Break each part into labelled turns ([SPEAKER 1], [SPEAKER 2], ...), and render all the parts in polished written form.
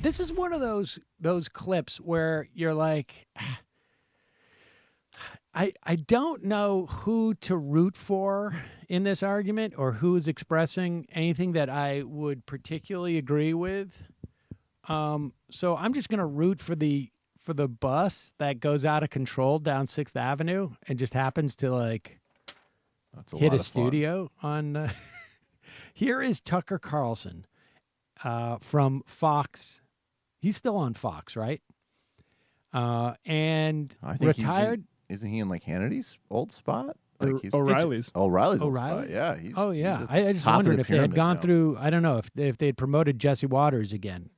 [SPEAKER 1] This is one of those clips where you're like, I don't know who to root for in this argument or who's expressing anything that I would particularly agree with. So I'm just going to root for the bus that goes out of control down 6th Avenue and just happens to like hit a studio on. Here is Tucker Carlson from Fox. He's still on Fox, right? And
[SPEAKER 2] I think
[SPEAKER 1] retired.
[SPEAKER 2] Isn't he in like Hannity's old spot? Like
[SPEAKER 3] O'Reilly's.
[SPEAKER 2] O'Reilly's old spot. Yeah.
[SPEAKER 1] Yeah. I just wondered if they had gone through. I don't know if they had promoted Jesse Waters again.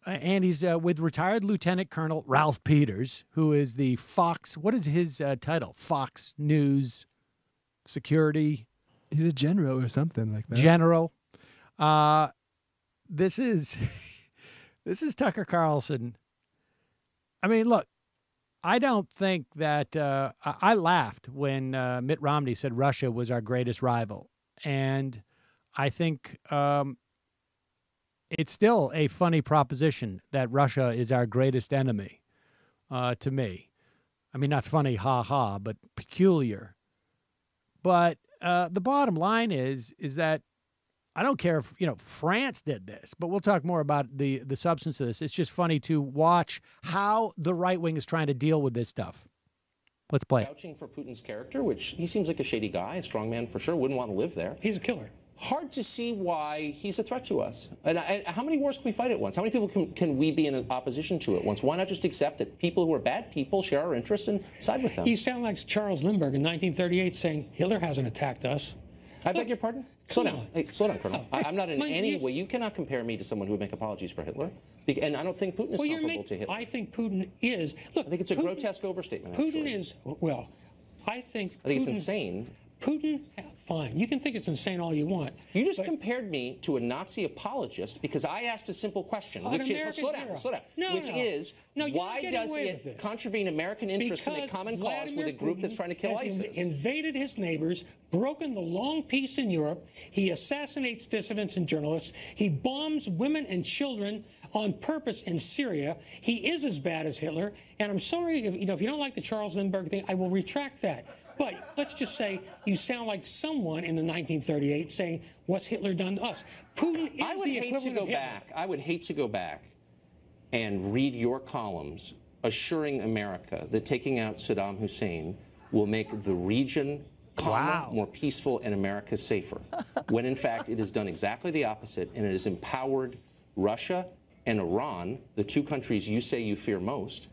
[SPEAKER 1] And he's with retired Lieutenant Colonel Ralph Peters, who is the Fox. What is his title? Fox News Security.
[SPEAKER 3] He's a general or something like that.
[SPEAKER 1] General. This is Tucker Carlson. I mean, look, I don't think that I laughed when Mitt Romney said Russia was our greatest rival. And I think it's still a funny proposition that Russia is our greatest enemy to me. I mean, not funny, ha ha, but peculiar. But the bottom line is that I don't care if, France did this, but we'll talk more about the substance of this. It's just funny to watch how the right wing is trying to deal with this stuff. Let's play.
[SPEAKER 4] Vouching for Putin's character, which he seems like a shady guy, a strongman for sure, wouldn't want to live there.
[SPEAKER 5] He's a killer.
[SPEAKER 4] Hard to see why he's a threat to us. And how many wars can we fight at once? How many people can we be in opposition to at once? Why not just accept that people who are bad people share our interests and side with them?
[SPEAKER 5] You sound like Charles Lindbergh in 1938 saying Hitler hasn't attacked us.
[SPEAKER 4] I beg your pardon? Slow down. Hey, slow down, Colonel. I'm not in any way. You cannot compare me to someone who would make apologies for Hitler. And I don't think Putin is comparable to Hitler.
[SPEAKER 5] I think Putin is. Look,
[SPEAKER 4] I think it's a grotesque overstatement.
[SPEAKER 5] Putin
[SPEAKER 4] actually.
[SPEAKER 5] is, well, I think
[SPEAKER 4] it's insane.
[SPEAKER 5] Putin, fine. You can think it's insane all you want.
[SPEAKER 4] You just compared me to a Nazi apologist because I asked a simple question, which is, slow down, why does it contravene American interests to make common cause with a group that's trying to kill ISIS?
[SPEAKER 5] Invaded his neighbors, broken the long peace in Europe. He assassinates dissidents and journalists. He bombs women and children on purpose in Syria. He is as bad as Hitler. And I'm sorry, if you don't like the Charles Lindbergh thing, I will retract that. But let's just say you sound like someone in the 1938 saying, what's Hitler done to us? Putin is the equivalent of Hitler.
[SPEAKER 4] I would hate to go back and read your columns assuring America that taking out Saddam Hussein will make the region calmer, more peaceful, and America safer, when in fact it has done exactly the opposite, and it has empowered Russia and Iran, the two countries you say you fear most.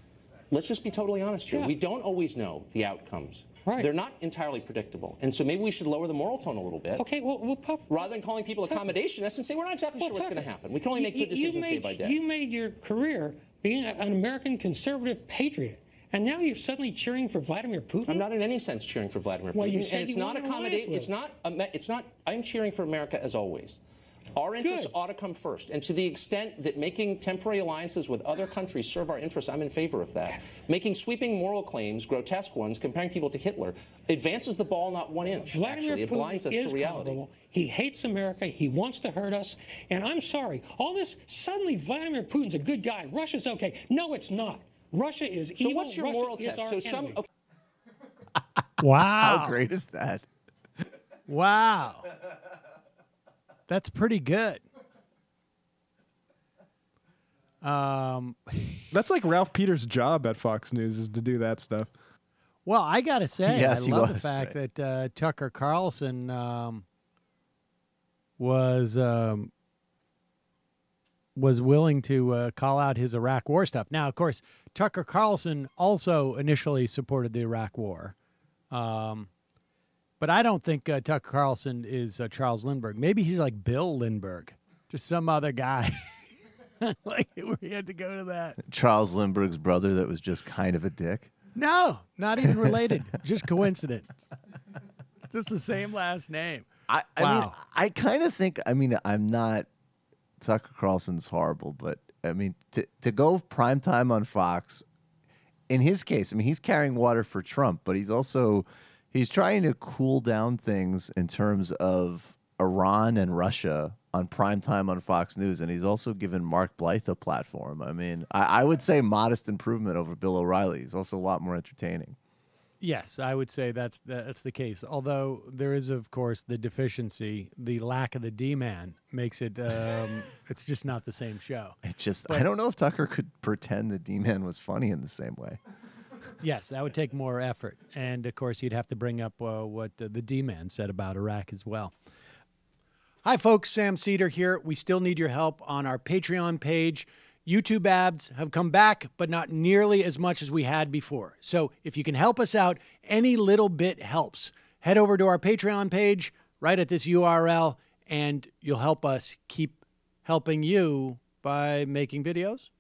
[SPEAKER 4] Let's just be totally honest here. Yeah. We don't always know the outcomes.
[SPEAKER 5] Right.
[SPEAKER 4] They're not entirely predictable. And so maybe we should lower the moral tone a little bit.
[SPEAKER 5] Okay, well,
[SPEAKER 4] rather than calling people accommodationists and say, we're not exactly sure what's going to happen. We can only make good decisions day by day.
[SPEAKER 5] You made your career being an American conservative patriot. And now you're suddenly cheering for Vladimir Putin?
[SPEAKER 4] I'm not in any sense cheering for Vladimir Putin.
[SPEAKER 5] Well, you said
[SPEAKER 4] and it's not accommodate. It's not. I'm cheering for America as always. Our interests ought to come first. And to the extent that making temporary alliances with other countries serve our interests, I'm in favor of that. Making sweeping moral claims, grotesque ones, comparing people to Hitler, advances the ball not 1 inch.
[SPEAKER 5] Vladimir
[SPEAKER 4] It blinds us to reality.
[SPEAKER 5] Culpable. He hates America. He wants to hurt us. And I'm sorry, all this, suddenly Vladimir Putin's a good guy. Russia's okay. No, it's not. Russia is evil.
[SPEAKER 4] So what's your moral test?
[SPEAKER 1] Wow.
[SPEAKER 2] How great is that?
[SPEAKER 1] Wow. That's pretty good.
[SPEAKER 3] That's like Ralph Peters' job at Fox News is to do that stuff.
[SPEAKER 1] Well, I got to say,
[SPEAKER 2] Yes,
[SPEAKER 1] I love the fact that Tucker Carlson was willing to call out his Iraq War stuff. Now, of course, Tucker Carlson also initially supported the Iraq War. But I don't think Tucker Carlson is Charles Lindbergh. Maybe he's like Bill Lindbergh, just some other guy. Like, we had to go to that.
[SPEAKER 2] Charles Lindbergh's brother that was just kind of a dick?
[SPEAKER 1] No, not even related. Just coincidence. Just the same last name.
[SPEAKER 2] I mean, I kind of think, I'm not, Tucker Carlson's horrible, but, to go primetime on Fox, in his case, he's carrying water for Trump, but he's trying to cool down things in terms of Iran and Russia on primetime on Fox News, and he's also given Mark Blythe a platform. I mean, I would say modest improvement over Bill O'Reilly. He's also a lot more entertaining.
[SPEAKER 1] Yes, I would say that's the case. Although there is, of course, the deficiency, the lack of the D-man makes it, it's just not the same show.
[SPEAKER 2] I don't know if Tucker could pretend the D-man was funny in the same way.
[SPEAKER 1] Yes, that would take more effort. And, of course, you'd have to bring up what the D-man said about Iraq as well. Hi, folks. Sam Seder here. We still need your help on our Patreon page. YouTube ads have come back, but not nearly as much as we had before. So if you can help us out, any little bit helps. Head over to our Patreon page right at this URL, and you'll help us keep helping you by making videos